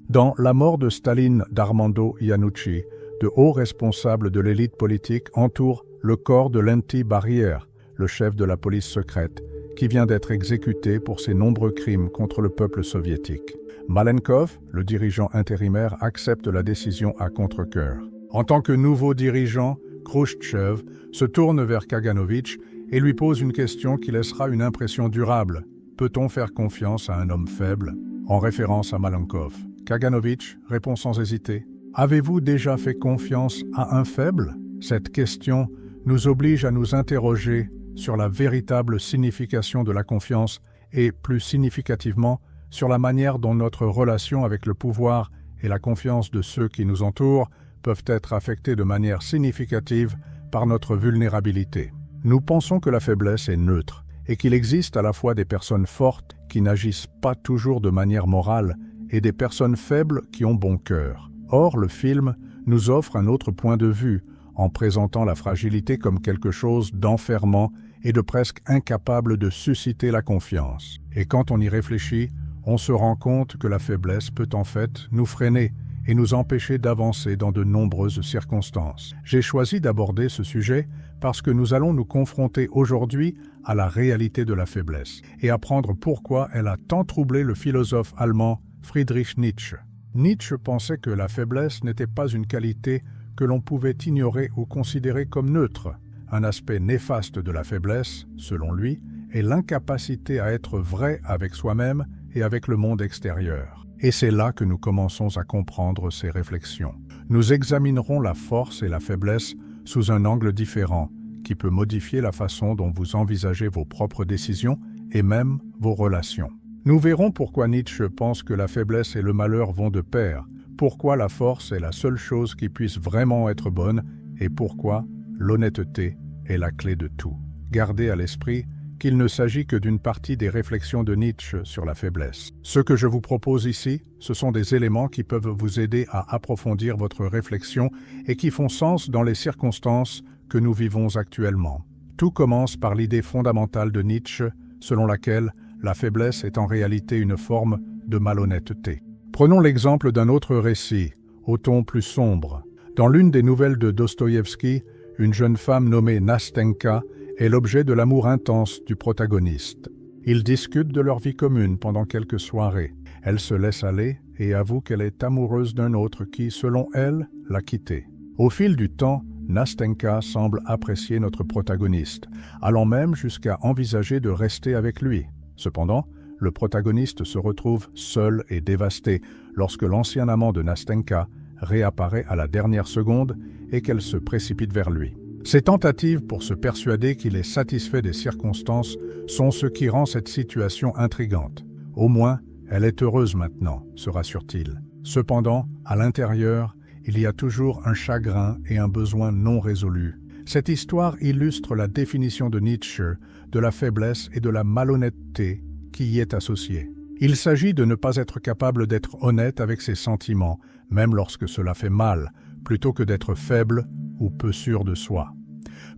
Dans La mort de Staline d'Armando Iannucci, de hauts responsables de l'élite politique entourent le corps de Lenty Barrière, le chef de la police secrète, qui vient d'être exécuté pour ses nombreux crimes contre le peuple soviétique. Malenkov, le dirigeant intérimaire, accepte la décision à contre-cœur. En tant que nouveau dirigeant, Khrouchtchev se tourne vers Kaganovitch et lui pose une question qui laissera une impression durable. Peut-on faire confiance à un homme faible? En référence à Malenkov. Kaganovitch répond sans hésiter. Avez-vous déjà fait confiance à un faible? Cette question nous oblige à nous interroger sur la véritable signification de la confiance et, plus significativement, sur la manière dont notre relation avec le pouvoir et la confiance de ceux qui nous entourent peuvent être affectés de manière significative par notre vulnérabilité. Nous pensons que la faiblesse est neutre et qu'il existe à la fois des personnes fortes qui n'agissent pas toujours de manière morale et des personnes faibles qui ont bon cœur. Or, le film nous offre un autre point de vue en présentant la fragilité comme quelque chose d'enfermant et de presque incapable de susciter la confiance. Et quand on y réfléchit, on se rend compte que la faiblesse peut en fait nous freiner et nous empêcher d'avancer dans de nombreuses circonstances. J'ai choisi d'aborder ce sujet parce que nous allons nous confronter aujourd'hui à la réalité de la faiblesse et apprendre pourquoi elle a tant troublé le philosophe allemand Friedrich Nietzsche. Nietzsche pensait que la faiblesse n'était pas une qualité que l'on pouvait ignorer ou considérer comme neutre. Un aspect néfaste de la faiblesse, selon lui, est l'incapacité à être vrai avec soi-même et avec le monde extérieur. Et c'est là que nous commençons à comprendre ces réflexions. Nous examinerons la force et la faiblesse sous un angle différent, qui peut modifier la façon dont vous envisagez vos propres décisions et même vos relations. Nous verrons pourquoi Nietzsche pense que la faiblesse et le malheur vont de pair, pourquoi la force est la seule chose qui puisse vraiment être bonne et pourquoi l'honnêteté est la clé de tout. Gardez à l'esprit qu'il ne s'agit que d'une partie des réflexions de Nietzsche sur la faiblesse. Ce que je vous propose ici, ce sont des éléments qui peuvent vous aider à approfondir votre réflexion et qui font sens dans les circonstances que nous vivons actuellement. Tout commence par l'idée fondamentale de Nietzsche, selon laquelle la faiblesse est en réalité une forme de malhonnêteté. Prenons l'exemple d'un autre récit, au ton plus sombre. Dans l'une des nouvelles de Dostoïevski, une jeune femme nommée Nastenka est l'objet de l'amour intense du protagoniste. Ils discutent de leur vie commune pendant quelques soirées. Elle se laisse aller et avoue qu'elle est amoureuse d'un autre qui, selon elle, l'a quittée. Au fil du temps, Nastenka semble apprécier notre protagoniste, allant même jusqu'à envisager de rester avec lui. Cependant, le protagoniste se retrouve seul et dévasté lorsque l'ancien amant de Nastenka réapparaît à la dernière seconde et qu'elle se précipite vers lui. Ces tentatives pour se persuader qu'il est satisfait des circonstances sont ce qui rend cette situation intrigante. Au moins, elle est heureuse maintenant, se rassure-t-il. Cependant, à l'intérieur, il y a toujours un chagrin et un besoin non résolu. Cette histoire illustre la définition de Nietzsche de la faiblesse et de la malhonnêteté qui y est associée. Il s'agit de ne pas être capable d'être honnête avec ses sentiments, même lorsque cela fait mal, plutôt que d'être faible ou peu sûr de soi.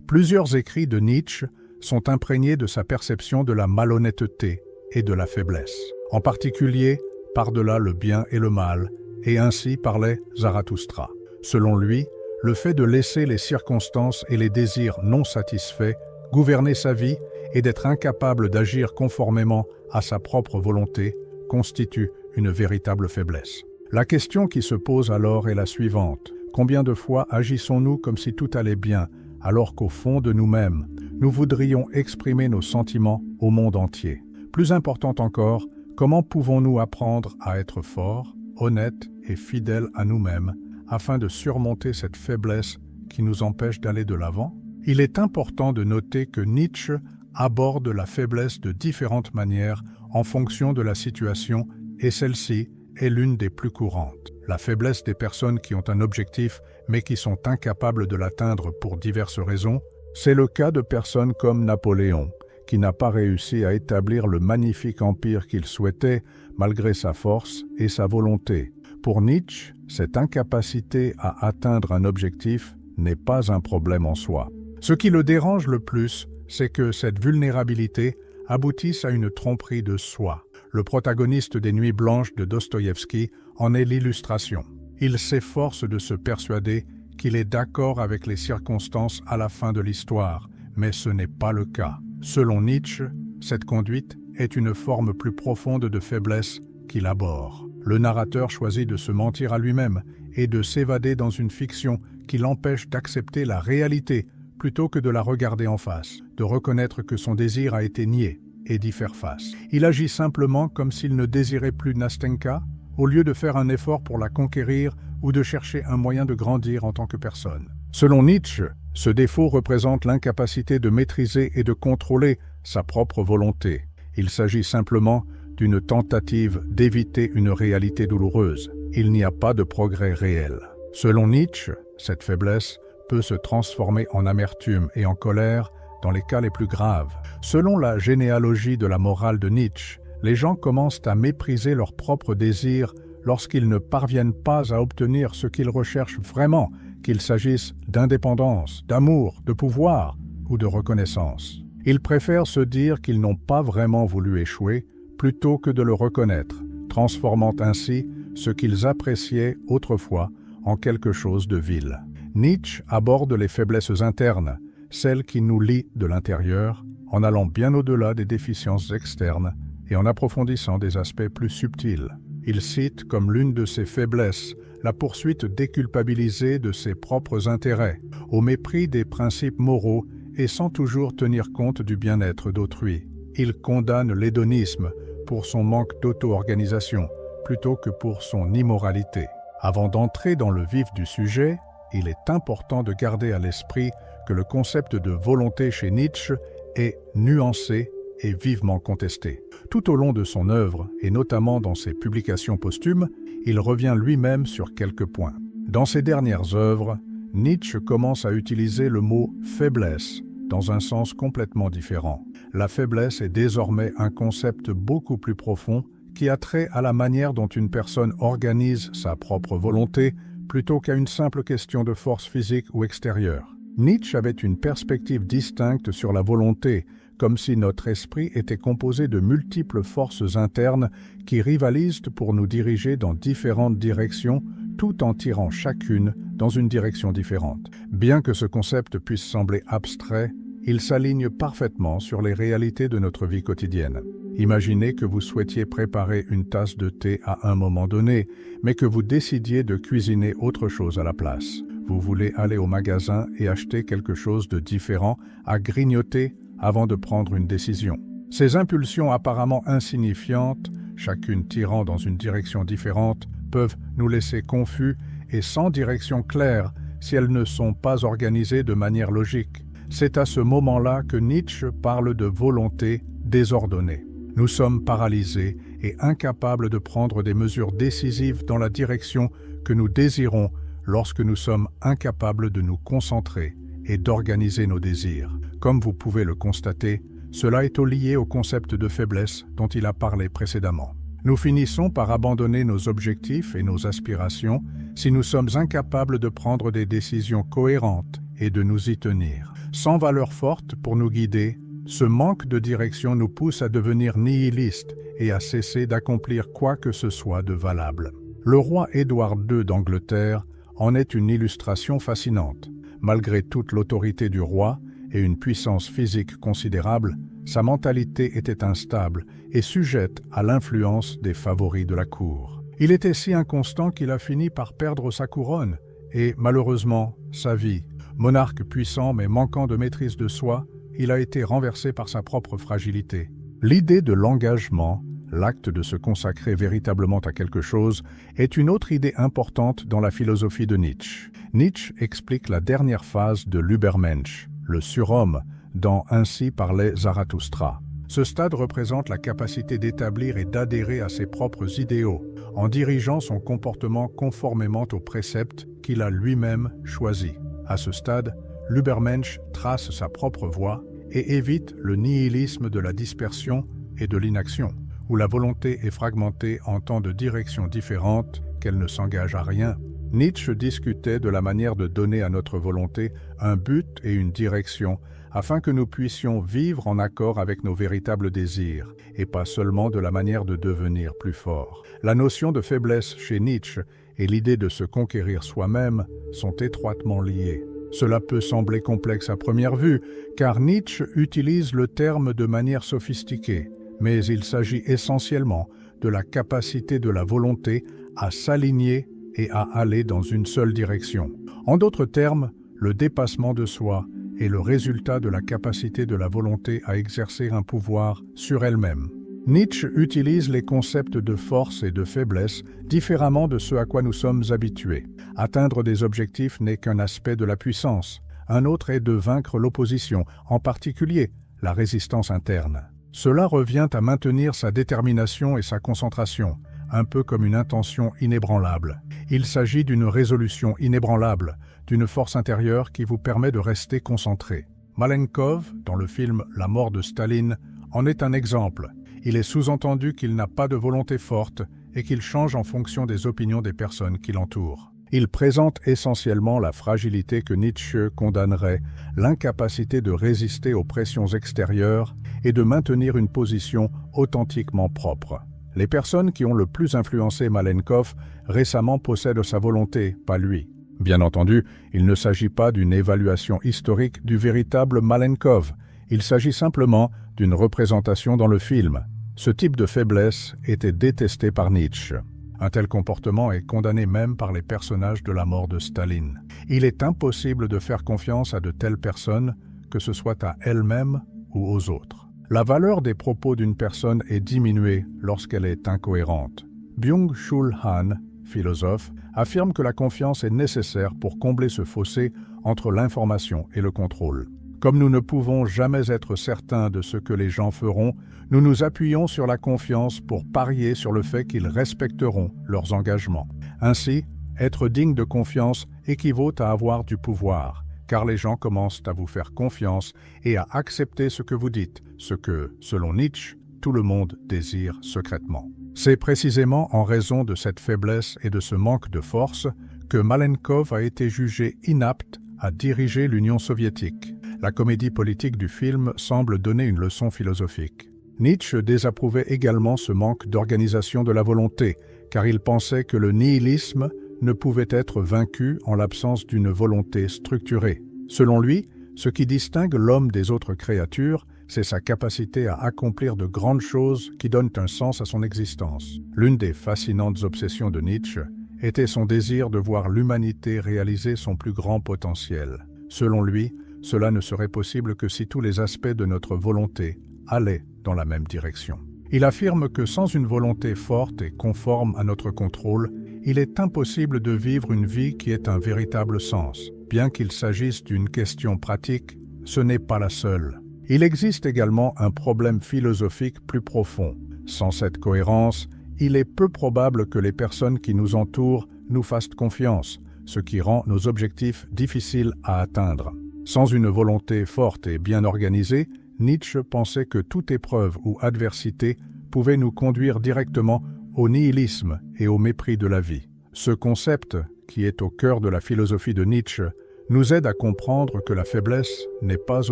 Plusieurs écrits de Nietzsche sont imprégnés de sa perception de la malhonnêteté et de la faiblesse. En particulier, par-delà le bien et le mal, et ainsi parlait Zarathustra. Selon lui, le fait de laisser les circonstances et les désirs non satisfaits gouverner sa vie et d'être incapable d'agir conformément à sa propre volonté constitue une véritable faiblesse. La question qui se pose alors est la suivante. Combien de fois agissons-nous comme si tout allait bien, alors qu'au fond de nous-mêmes, nous voudrions exprimer nos sentiments au monde entier? Plus important encore, comment pouvons-nous apprendre à être forts, honnêtes et fidèles à nous-mêmes afin de surmonter cette faiblesse qui nous empêche d'aller de l'avant? Il est important de noter que Nietzsche aborde la faiblesse de différentes manières en fonction de la situation et celle-ci est l'une des plus courantes. La faiblesse des personnes qui ont un objectif mais qui sont incapables de l'atteindre pour diverses raisons, c'est le cas de personnes comme Napoléon, qui n'a pas réussi à établir le magnifique empire qu'il souhaitait malgré sa force et sa volonté. Pour Nietzsche, cette incapacité à atteindre un objectif n'est pas un problème en soi. Ce qui le dérange le plus, c'est que cette vulnérabilité aboutisse à une tromperie de soi. Le protagoniste des Nuits blanches de Dostoïevski en est l'illustration. Il s'efforce de se persuader qu'il est d'accord avec les circonstances à la fin de l'histoire, mais ce n'est pas le cas. Selon Nietzsche, cette conduite est une forme plus profonde de faiblesse qu'il abhorre. Le narrateur choisit de se mentir à lui-même et de s'évader dans une fiction qui l'empêche d'accepter la réalité plutôt que de la regarder en face, de reconnaître que son désir a été nié et d'y faire face. Il agit simplement comme s'il ne désirait plus Nastenka, au lieu de faire un effort pour la conquérir ou de chercher un moyen de grandir en tant que personne. Selon Nietzsche, ce défaut représente l'incapacité de maîtriser et de contrôler sa propre volonté. Il s'agit simplement d'une tentative d'éviter une réalité douloureuse. Il n'y a pas de progrès réel. Selon Nietzsche, cette faiblesse peut se transformer en amertume et en colère dans les cas les plus graves. Selon la généalogie de la morale de Nietzsche, les gens commencent à mépriser leurs propres désirs lorsqu'ils ne parviennent pas à obtenir ce qu'ils recherchent vraiment, qu'il s'agisse d'indépendance, d'amour, de pouvoir ou de reconnaissance. Ils préfèrent se dire qu'ils n'ont pas vraiment voulu échouer plutôt que de le reconnaître, transformant ainsi ce qu'ils appréciaient autrefois en quelque chose de vil. Nietzsche aborde les faiblesses internes, celles qui nous lient de l'intérieur, en allant bien au-delà des déficiences externes et en approfondissant des aspects plus subtils. Il cite comme l'une de ses faiblesses la poursuite déculpabilisée de ses propres intérêts, au mépris des principes moraux et sans toujours tenir compte du bien-être d'autrui. Il condamne l'hédonisme pour son manque d'auto-organisation plutôt que pour son immoralité. Avant d'entrer dans le vif du sujet, il est important de garder à l'esprit que le concept de volonté chez Nietzsche est nuancé et vivement contesté. Tout au long de son œuvre, et notamment dans ses publications posthumes, il revient lui-même sur quelques points. Dans ses dernières œuvres, Nietzsche commence à utiliser le mot « faiblesse » dans un sens complètement différent. La faiblesse est désormais un concept beaucoup plus profond qui a trait à la manière dont une personne organise sa propre volonté plutôt qu'à une simple question de force physique ou extérieure. Nietzsche avait une perspective distincte sur la volonté, comme si notre esprit était composé de multiples forces internes qui rivalisent pour nous diriger dans différentes directions, tout en tirant chacune dans une direction différente. Bien que ce concept puisse sembler abstrait, il s'aligne parfaitement sur les réalités de notre vie quotidienne. Imaginez que vous souhaitiez préparer une tasse de thé à un moment donné, mais que vous décidiez de cuisiner autre chose à la place. Vous voulez aller au magasin et acheter quelque chose de différent à grignoter avant de prendre une décision. Ces impulsions apparemment insignifiantes, chacune tirant dans une direction différente, peuvent nous laisser confus et sans direction claire si elles ne sont pas organisées de manière logique. C'est à ce moment-là que Nietzsche parle de volonté désordonnée. Nous sommes paralysés et incapables de prendre des mesures décisives dans la direction que nous désirons lorsque nous sommes incapables de nous concentrer et d'organiser nos désirs. Comme vous pouvez le constater, cela est lié au concept de faiblesse dont il a parlé précédemment. Nous finissons par abandonner nos objectifs et nos aspirations si nous sommes incapables de prendre des décisions cohérentes et de nous y tenir. Sans valeur forte pour nous guider, ce manque de direction nous pousse à devenir nihilistes et à cesser d'accomplir quoi que ce soit de valable. Le roi Édouard II d'Angleterre en est une illustration fascinante. Malgré toute l'autorité du roi et une puissance physique considérable, sa mentalité était instable et sujette à l'influence des favoris de la cour. Il était si inconstant qu'il a fini par perdre sa couronne et, malheureusement, sa vie. Monarque puissant mais manquant de maîtrise de soi, il a été renversé par sa propre fragilité. L'idée de l'engagement, l'acte de se consacrer véritablement à quelque chose, est une autre idée importante dans la philosophie de Nietzsche. Nietzsche explique la dernière phase de l'Übermensch, le surhomme, dans Ainsi parlait Zarathustra. Ce stade représente la capacité d'établir et d'adhérer à ses propres idéaux, en dirigeant son comportement conformément aux préceptes qu'il a lui-même choisis. À ce stade, l'Übermensch trace sa propre voie et évite le nihilisme de la dispersion et de l'inaction, où la volonté est fragmentée en tant de directions différentes qu'elle ne s'engage à rien. Nietzsche discutait de la manière de donner à notre volonté un but et une direction afin que nous puissions vivre en accord avec nos véritables désirs. et pas seulement de la manière de devenir plus fort. La notion de faiblesse chez Nietzsche et l'idée de se conquérir soi-même sont étroitement liées. Cela peut sembler complexe à première vue, car Nietzsche utilise le terme de manière sophistiquée, mais il s'agit essentiellement de la capacité de la volonté à s'aligner et à aller dans une seule direction. En d'autres termes, le dépassement de soi est le résultat de la capacité de la volonté à exercer un pouvoir sur elle-même. Nietzsche utilise les concepts de force et de faiblesse différemment de ce à quoi nous sommes habitués. Atteindre des objectifs n'est qu'un aspect de la puissance. Un autre est de vaincre l'opposition, en particulier la résistance interne. Cela revient à maintenir sa détermination et sa concentration, un peu comme une intention inébranlable. Il s'agit d'une résolution inébranlable, d'une force intérieure qui vous permet de rester concentré. Malenkov, dans le film La mort de Staline, en est un exemple. Il est sous-entendu qu'il n'a pas de volonté forte et qu'il change en fonction des opinions des personnes qui l'entourent. Il présente essentiellement la fragilité que Nietzsche condamnerait, l'incapacité de résister aux pressions extérieures et de maintenir une position authentiquement propre. Les personnes qui ont le plus influencé Malenkov récemment possèdent sa volonté, pas lui. Bien entendu, il ne s'agit pas d'une évaluation historique du véritable Malenkov. Il s'agit simplement d'une représentation dans le film. Ce type de faiblesse était détesté par Nietzsche. Un tel comportement est condamné même par les personnages de la mort de Staline. Il est impossible de faire confiance à de telles personnes, que ce soit à elles-mêmes ou aux autres. La valeur des propos d'une personne est diminuée lorsqu'elle est incohérente. Byung-Chul Han, philosophe, affirme que la confiance est nécessaire pour combler ce fossé entre l'information et le contrôle. Comme nous ne pouvons jamais être certains de ce que les gens feront, nous nous appuyons sur la confiance pour parier sur le fait qu'ils respecteront leurs engagements. Ainsi, être digne de confiance équivaut à avoir du pouvoir, car les gens commencent à vous faire confiance et à accepter ce que vous dites, ce que, selon Nietzsche, tout le monde désire secrètement. C'est précisément en raison de cette faiblesse et de ce manque de force que Malenkov a été jugé inapte à diriger l'Union soviétique. La comédie politique du film semble donner une leçon philosophique. Nietzsche désapprouvait également ce manque d'organisation de la volonté, car il pensait que le nihilisme ne pouvait être vaincu en l'absence d'une volonté structurée. Selon lui, ce qui distingue l'homme des autres créatures, c'est sa capacité à accomplir de grandes choses qui donnent un sens à son existence. L'une des fascinantes obsessions de Nietzsche était son désir de voir l'humanité réaliser son plus grand potentiel. Selon lui, cela ne serait possible que si tous les aspects de notre volonté allaient dans la même direction. Il affirme que sans une volonté forte et conforme à notre contrôle, il est impossible de vivre une vie qui ait un véritable sens. Bien qu'il s'agisse d'une question pratique, ce n'est pas la seule. Il existe également un problème philosophique plus profond. Sans cette cohérence, il est peu probable que les personnes qui nous entourent nous fassent confiance, ce qui rend nos objectifs difficiles à atteindre. Sans une volonté forte et bien organisée, Nietzsche pensait que toute épreuve ou adversité pouvait nous conduire directement au nihilisme et au mépris de la vie. Ce concept, qui est au cœur de la philosophie de Nietzsche, nous aide à comprendre que la faiblesse n'est pas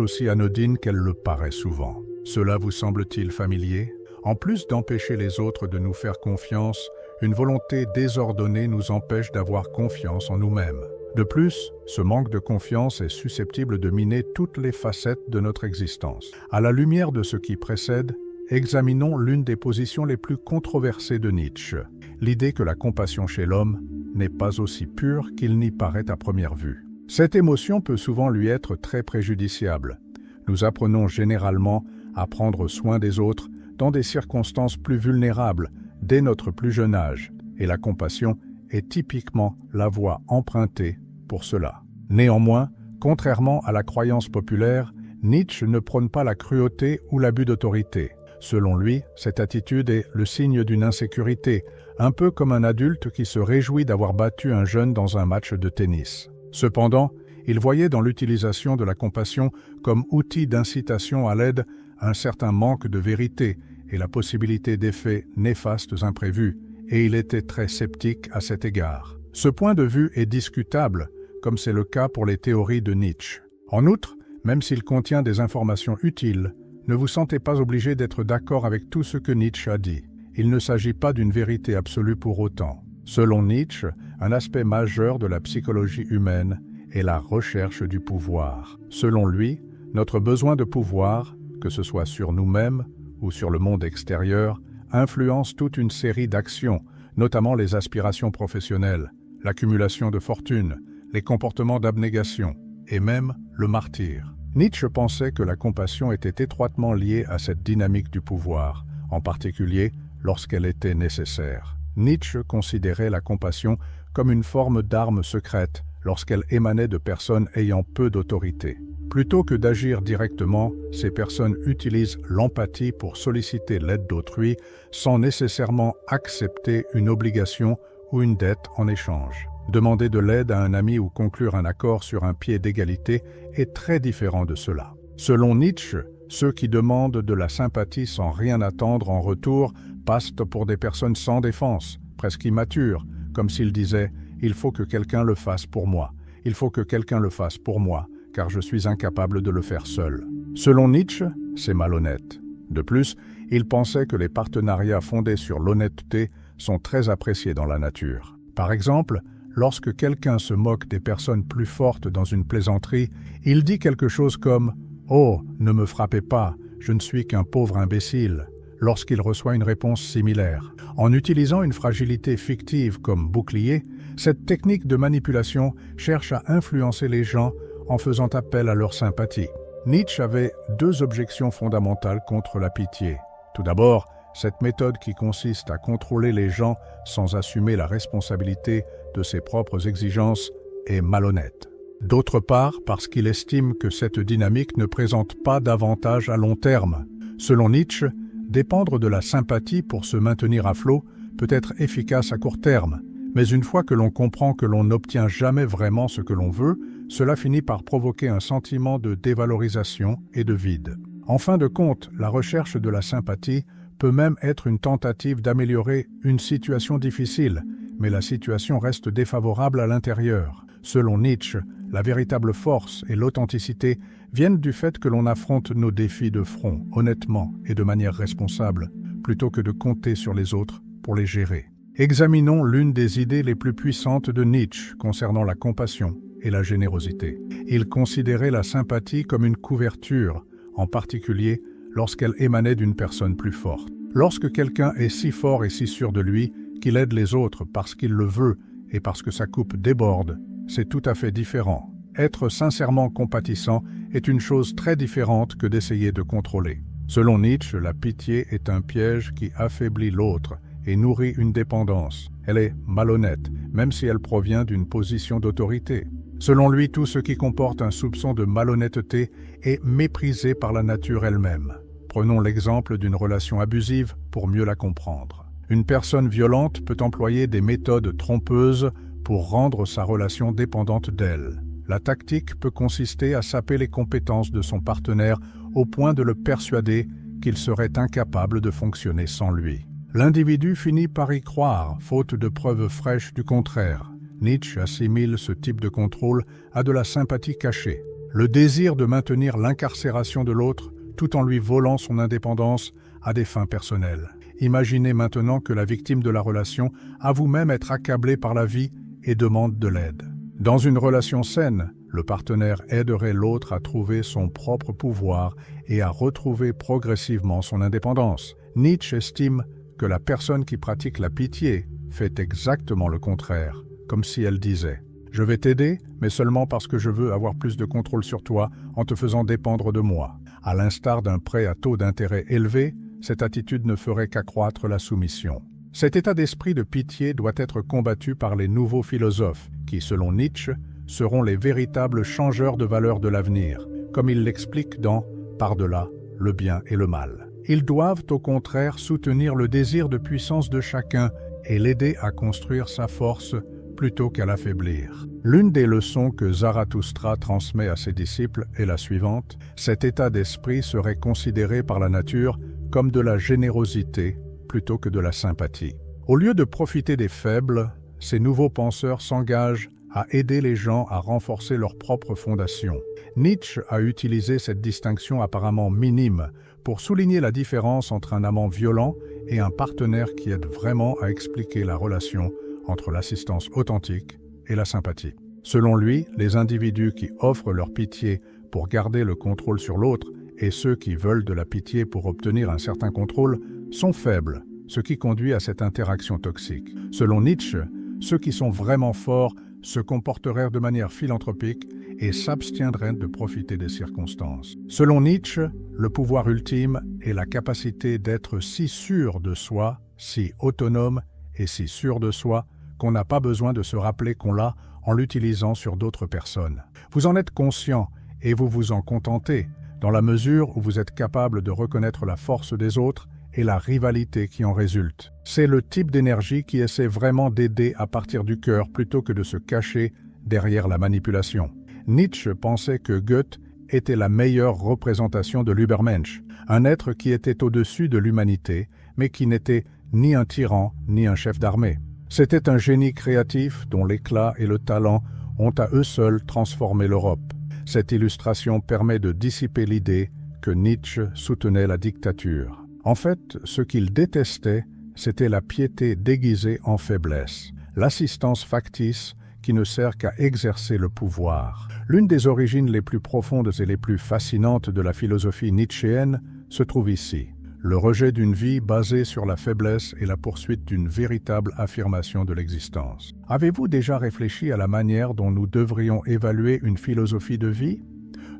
aussi anodine qu'elle le paraît souvent. Cela vous semble-t-il familier? En plus d'empêcher les autres de nous faire confiance, une volonté désordonnée nous empêche d'avoir confiance en nous-mêmes. De plus, ce manque de confiance est susceptible de miner toutes les facettes de notre existence. À la lumière de ce qui précède, examinons l'une des positions les plus controversées de Nietzsche, l'idée que la compassion chez l'homme n'est pas aussi pure qu'il n'y paraît à première vue. Cette émotion peut souvent lui être très préjudiciable. Nous apprenons généralement à prendre soin des autres dans des circonstances plus vulnérables dès notre plus jeune âge, et la compassion est typiquement la voie empruntée pour cela. Néanmoins, contrairement à la croyance populaire, Nietzsche ne prône pas la cruauté ou l'abus d'autorité. Selon lui, cette attitude est le signe d'une insécurité, un peu comme un adulte qui se réjouit d'avoir battu un jeune dans un match de tennis. Cependant, il voyait dans l'utilisation de la compassion comme outil d'incitation à l'aide un certain manque de vérité et la possibilité d'effets néfastes imprévus, et il était très sceptique à cet égard. Ce point de vue est discutable, comme c'est le cas pour les théories de Nietzsche. En outre, même s'il contient des informations utiles, Ne vous sentez pas obligé d'être d'accord avec tout ce que Nietzsche a dit. Il ne s'agit pas d'une vérité absolue pour autant. Selon Nietzsche, un aspect majeur de la psychologie humaine est la recherche du pouvoir. Selon lui, notre besoin de pouvoir, que ce soit sur nous-mêmes ou sur le monde extérieur, influence toute une série d'actions, notamment les aspirations professionnelles, l'accumulation de fortune, les comportements d'abnégation et même le martyre. Nietzsche pensait que la compassion était étroitement liée à cette dynamique du pouvoir, en particulier lorsqu'elle était nécessaire. Nietzsche considérait la compassion comme une forme d'arme secrète lorsqu'elle émanait de personnes ayant peu d'autorité. Plutôt que d'agir directement, ces personnes utilisent l'empathie pour solliciter l'aide d'autrui sans nécessairement accepter une obligation ou une dette en échange. Demander de l'aide à un ami ou conclure un accord sur un pied d'égalité est très différent de cela. Selon Nietzsche, ceux qui demandent de la sympathie sans rien attendre en retour passent pour des personnes sans défense, presque immatures, comme s'ils disaient « il faut que quelqu'un le fasse pour moi, il faut que quelqu'un le fasse pour moi, car je suis incapable de le faire seul ». Selon Nietzsche, c'est malhonnête. De plus, il pensait que les partenariats fondés sur l'honnêteté sont très appréciés dans la nature. Par exemple, lorsque quelqu'un se moque des personnes plus fortes dans une plaisanterie, il dit quelque chose comme « Oh, ne me frappez pas, je ne suis qu'un pauvre imbécile », lorsqu'il reçoit une réponse similaire. En utilisant une fragilité fictive comme bouclier, cette technique de manipulation cherche à influencer les gens en faisant appel à leur sympathie. Nietzsche avait deux objections fondamentales contre la pitié. Tout d'abord, cette méthode qui consiste à contrôler les gens sans assumer la responsabilité de ses propres exigences est malhonnête. D'autre part, parce qu'il estime que cette dynamique ne présente pas d'avantage à long terme. Selon Nietzsche, dépendre de la sympathie pour se maintenir à flot peut être efficace à court terme, mais une fois que l'on comprend que l'on n'obtient jamais vraiment ce que l'on veut, cela finit par provoquer un sentiment de dévalorisation et de vide. En fin de compte, la recherche de la sympathie peut même être une tentative d'améliorer une situation difficile, mais la situation reste défavorable à l'intérieur. Selon Nietzsche, la véritable force et l'authenticité viennent du fait que l'on affronte nos défis de front, honnêtement et de manière responsable, plutôt que de compter sur les autres pour les gérer. Examinons l'une des idées les plus puissantes de Nietzsche concernant la compassion et la générosité. Il considérait la sympathie comme une couverture, en particulier lorsqu'elle émanait d'une personne plus forte. Lorsque quelqu'un est si fort et si sûr de lui qu'il aide les autres parce qu'il le veut et parce que sa coupe déborde, c'est tout à fait différent. Être sincèrement compatissant est une chose très différente que d'essayer de contrôler. Selon Nietzsche, la pitié est un piège qui affaiblit l'autre et nourrit une dépendance. Elle est malhonnête, même si elle provient d'une position d'autorité. Selon lui, tout ce qui comporte un soupçon de malhonnêteté est méprisé par la nature elle-même. Prenons l'exemple d'une relation abusive pour mieux la comprendre. Une personne violente peut employer des méthodes trompeuses pour rendre sa relation dépendante d'elle. La tactique peut consister à saper les compétences de son partenaire au point de le persuader qu'il serait incapable de fonctionner sans lui. L'individu finit par y croire, faute de preuves fraîches du contraire. Nietzsche assimile ce type de contrôle à de la sympathie cachée. Le désir de maintenir l'incarcération de l'autre, tout en lui volant son indépendance, à des fins personnelles. Imaginez maintenant que la victime de la relation avoue même être accablée par la vie et demande de l'aide. Dans une relation saine, le partenaire aiderait l'autre à trouver son propre pouvoir et à retrouver progressivement son indépendance. Nietzsche estime que la personne qui pratique la pitié fait exactement le contraire, comme si elle disait « Je vais t'aider, mais seulement parce que je veux avoir plus de contrôle sur toi en te faisant dépendre de moi ». À l'instar d'un prêt à taux d'intérêt élevé, cette attitude ne ferait qu'accroître la soumission. Cet état d'esprit de pitié doit être combattu par les nouveaux philosophes, qui, selon Nietzsche, seront les véritables changeurs de valeur de l'avenir, comme il l'explique dans « Par-delà le bien et le mal ». Ils doivent au contraire soutenir le désir de puissance de chacun et l'aider à construire sa force plutôt qu'à l'affaiblir. L'une des leçons que Zarathustra transmet à ses disciples est la suivante: cet état d'esprit serait considéré par la nature comme de la générosité plutôt que de la sympathie. Au lieu de profiter des faibles, ces nouveaux penseurs s'engagent à aider les gens à renforcer leur propre fondation. Nietzsche a utilisé cette distinction apparemment minime pour souligner la différence entre un amant violent et un partenaire qui aide vraiment à expliquer la relation entre l'assistance authentique et la sympathie. Selon lui, les individus qui offrent leur pitié pour garder le contrôle sur l'autre et ceux qui veulent de la pitié pour obtenir un certain contrôle sont faibles, ce qui conduit à cette interaction toxique. Selon Nietzsche, ceux qui sont vraiment forts se comporteraient de manière philanthropique et s'abstiendraient de profiter des circonstances. Selon Nietzsche, le pouvoir ultime est la capacité d'être si sûr de soi, si autonome et si sûr de soi qu'on n'a pas besoin de se rappeler qu'on l'a en l'utilisant sur d'autres personnes. Vous en êtes conscient et vous vous en contentez, dans la mesure où vous êtes capable de reconnaître la force des autres et la rivalité qui en résulte. C'est le type d'énergie qui essaie vraiment d'aider à partir du cœur plutôt que de se cacher derrière la manipulation. Nietzsche pensait que Goethe était la meilleure représentation de l'Übermensch, un être qui était au-dessus de l'humanité, mais qui n'était ni un tyran ni un chef d'armée. C'était un génie créatif dont l'éclat et le talent ont à eux seuls transformé l'Europe. Cette illustration permet de dissiper l'idée que Nietzsche soutenait la dictature. En fait, ce qu'il détestait, c'était la piété déguisée en faiblesse, l'assistance factice qui ne sert qu'à exercer le pouvoir. L'une des origines les plus profondes et les plus fascinantes de la philosophie nietzschéenne se trouve ici. Le rejet d'une vie basée sur la faiblesse et la poursuite d'une véritable affirmation de l'existence. Avez-vous déjà réfléchi à la manière dont nous devrions évaluer une philosophie de vie?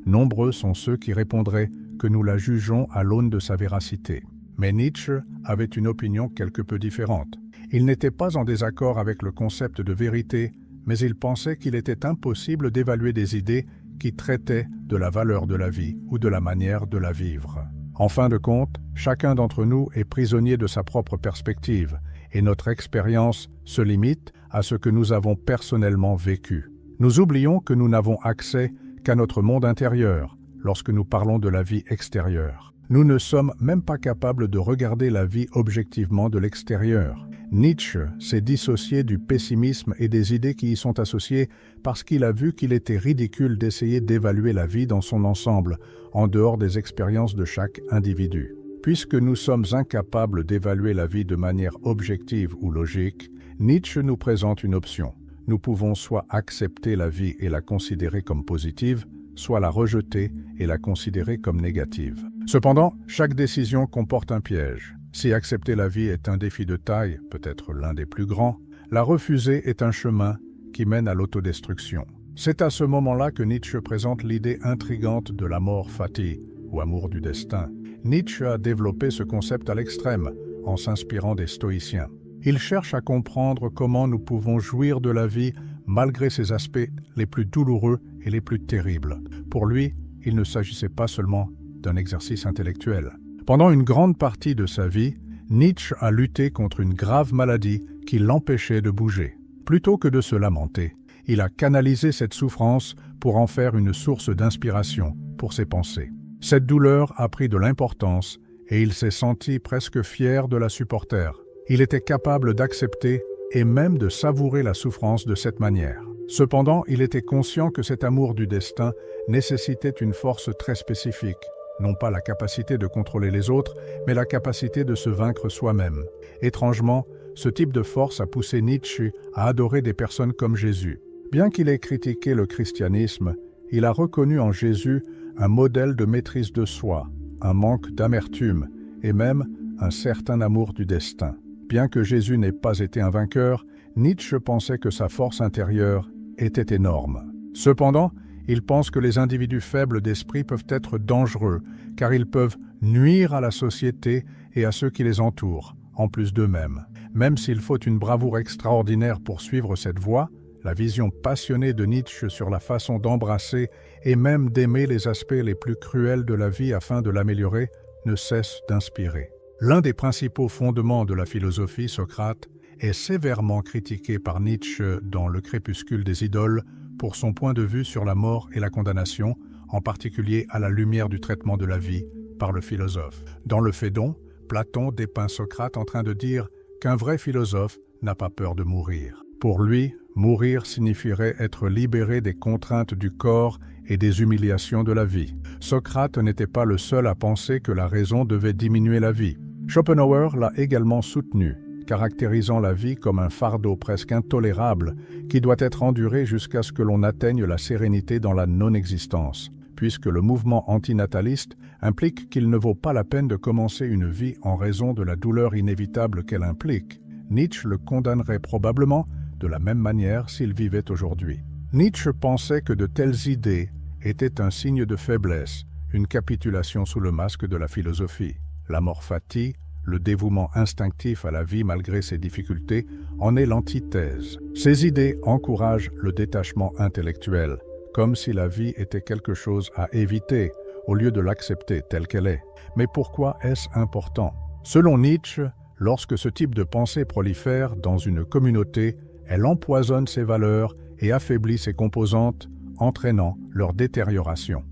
Nombreux sont ceux qui répondraient que nous la jugeons à l'aune de sa véracité. Mais Nietzsche avait une opinion quelque peu différente. Il n'était pas en désaccord avec le concept de vérité, mais il pensait qu'il était impossible d'évaluer des idées qui traitaient de la valeur de la vie ou de la manière de la vivre. En fin de compte, chacun d'entre nous est prisonnier de sa propre perspective, et notre expérience se limite à ce que nous avons personnellement vécu. Nous oublions que nous n'avons accès qu'à notre monde intérieur lorsque nous parlons de la vie extérieure. Nous ne sommes même pas capables de regarder la vie objectivement de l'extérieur. Nietzsche s'est dissocié du pessimisme et des idées qui y sont associées parce qu'il a vu qu'il était ridicule d'essayer d'évaluer la vie dans son ensemble, en dehors des expériences de chaque individu. Puisque nous sommes incapables d'évaluer la vie de manière objective ou logique, Nietzsche nous présente une option. Nous pouvons soit accepter la vie et la considérer comme positive, soit la rejeter et la considérer comme négative. Cependant, chaque décision comporte un piège. Si accepter la vie est un défi de taille, peut-être l'un des plus grands, la refuser est un chemin qui mène à l'autodestruction. C'est à ce moment-là que Nietzsche présente l'idée intrigante de la mort fati, ou amour du destin. Nietzsche a développé ce concept à l'extrême, en s'inspirant des stoïciens. Il cherche à comprendre comment nous pouvons jouir de la vie malgré ses aspects les plus douloureux et les plus terribles. Pour lui, il ne s'agissait pas seulement d'un exercice intellectuel. Pendant une grande partie de sa vie, Nietzsche a lutté contre une grave maladie qui l'empêchait de bouger. Plutôt que de se lamenter, il a canalisé cette souffrance pour en faire une source d'inspiration pour ses pensées. Cette douleur a pris de l'importance et il s'est senti presque fier de la supporter. Il était capable d'accepter et même de savourer la souffrance de cette manière. Cependant, il était conscient que cet amour du destin nécessitait une force très spécifique, non pas la capacité de contrôler les autres, mais la capacité de se vaincre soi-même. Étrangement, ce type de force a poussé Nietzsche à adorer des personnes comme Jésus. Bien qu'il ait critiqué le christianisme, il a reconnu en Jésus un modèle de maîtrise de soi, un manque d'amertume et même un certain amour du destin. Bien que Jésus n'ait pas été un vainqueur, Nietzsche pensait que sa force intérieure était énorme. Cependant, il pense que les individus faibles d'esprit peuvent être dangereux, car ils peuvent nuire à la société et à ceux qui les entourent, en plus d'eux-mêmes. Même s'il faut une bravoure extraordinaire pour suivre cette voie, la vision passionnée de Nietzsche sur la façon d'embrasser et même d'aimer les aspects les plus cruels de la vie afin de l'améliorer ne cesse d'inspirer. L'un des principaux fondements de la philosophie, Socrate, est sévèrement critiqué par Nietzsche dans Le crépuscule des idoles pour son point de vue sur la mort et la condamnation, en particulier à la lumière du traitement de la vie par le philosophe. Dans le Phédon, Platon dépeint Socrate en train de dire qu'un vrai philosophe n'a pas peur de mourir. Pour lui, mourir signifierait être libéré des contraintes du corps et des humiliations de la vie. Socrate n'était pas le seul à penser que la raison devait diminuer la vie. Schopenhauer l'a également soutenu, caractérisant la vie comme un fardeau presque intolérable qui doit être enduré jusqu'à ce que l'on atteigne la sérénité dans la non-existence, puisque le mouvement antinataliste implique qu'il ne vaut pas la peine de commencer une vie en raison de la douleur inévitable qu'elle implique. Nietzsche le condamnerait probablement de la même manière s'il vivait aujourd'hui. Nietzsche pensait que de telles idées étaient un signe de faiblesse, une capitulation sous le masque de la philosophie. L'amor fati, le dévouement instinctif à la vie malgré ses difficultés, en est l'antithèse. Ces idées encouragent le détachement intellectuel, comme si la vie était quelque chose à éviter, au lieu de l'accepter telle qu'elle est. Mais pourquoi est-ce important? Selon Nietzsche, lorsque ce type de pensée prolifère dans une communauté, elle empoisonne ses valeurs et affaiblit ses composantes, entraînant leur détérioration.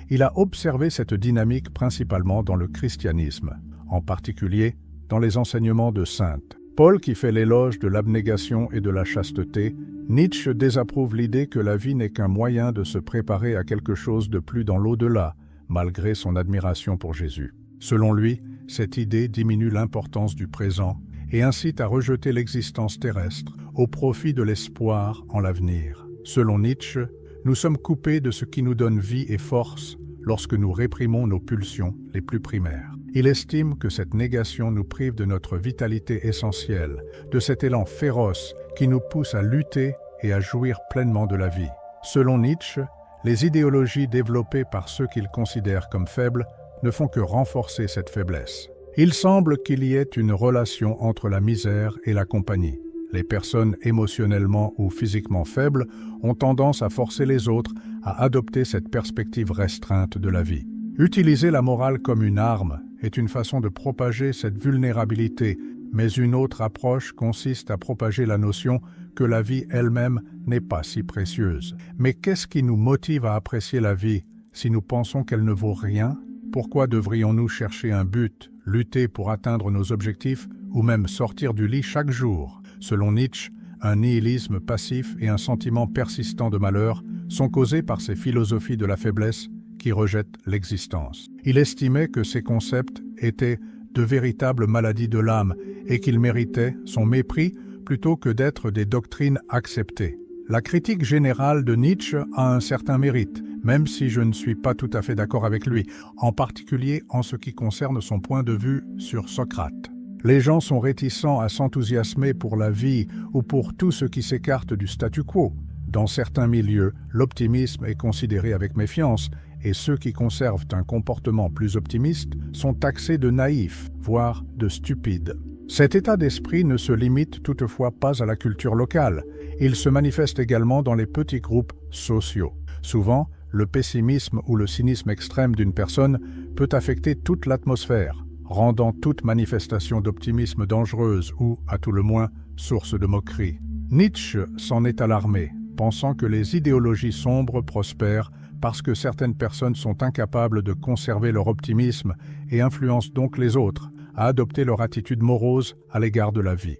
Il a observé cette dynamique principalement dans le christianisme, en particulier dans les enseignements de saintes. Paul qui fait l'éloge de l'abnégation et de la chasteté, Nietzsche désapprouve l'idée que la vie n'est qu'un moyen de se préparer à quelque chose de plus dans l'au-delà, malgré son admiration pour Jésus. Selon lui, cette idée diminue l'importance du présent et incite à rejeter l'existence terrestre au profit de l'espoir en l'avenir. Selon Nietzsche, nous sommes coupés de ce qui nous donne vie et force lorsque nous réprimons nos pulsions les plus primaires. Il estime que cette négation nous prive de notre vitalité essentielle, de cet élan féroce qui nous pousse à lutter et à jouir pleinement de la vie. Selon Nietzsche, les idéologies développées par ceux qu'il considère comme faibles ne font que renforcer cette faiblesse. Il semble qu'il y ait une relation entre la misère et la compagnie. Les personnes émotionnellement ou physiquement faibles ont tendance à forcer les autres à adopter cette perspective restreinte de la vie. Utiliser la morale comme une arme est une façon de propager cette vulnérabilité, mais une autre approche consiste à propager la notion que la vie elle-même n'est pas si précieuse. Mais qu'est-ce qui nous motive à apprécier la vie si nous pensons qu'elle ne vaut rien? Pourquoi devrions-nous chercher un but, lutter pour atteindre nos objectifs ou même sortir du lit chaque jour? Selon Nietzsche, un nihilisme passif et un sentiment persistant de malheur sont causés par ces philosophies de la faiblesse qui rejettent l'existence. Il estimait que ces concepts étaient de véritables maladies de l'âme et qu'ils méritaient son mépris plutôt que d'être des doctrines acceptées. La critique générale de Nietzsche a un certain mérite, même si je ne suis pas tout à fait d'accord avec lui, en particulier en ce qui concerne son point de vue sur Socrate. Les gens sont réticents à s'enthousiasmer pour la vie ou pour tout ce qui s'écarte du statu quo. Dans certains milieux, l'optimisme est considéré avec méfiance et ceux qui conservent un comportement plus optimiste sont taxés de naïfs, voire de stupides. Cet état d'esprit ne se limite toutefois pas à la culture locale. Il se manifeste également dans les petits groupes sociaux. Souvent, le pessimisme ou le cynisme extrême d'une personne peut affecter toute l'atmosphère, rendant toute manifestation d'optimisme dangereuse ou, à tout le moins, source de moquerie. Nietzsche s'en est alarmé, pensant que les idéologies sombres prospèrent parce que certaines personnes sont incapables de conserver leur optimisme et influencent donc les autres à adopter leur attitude morose à l'égard de la vie.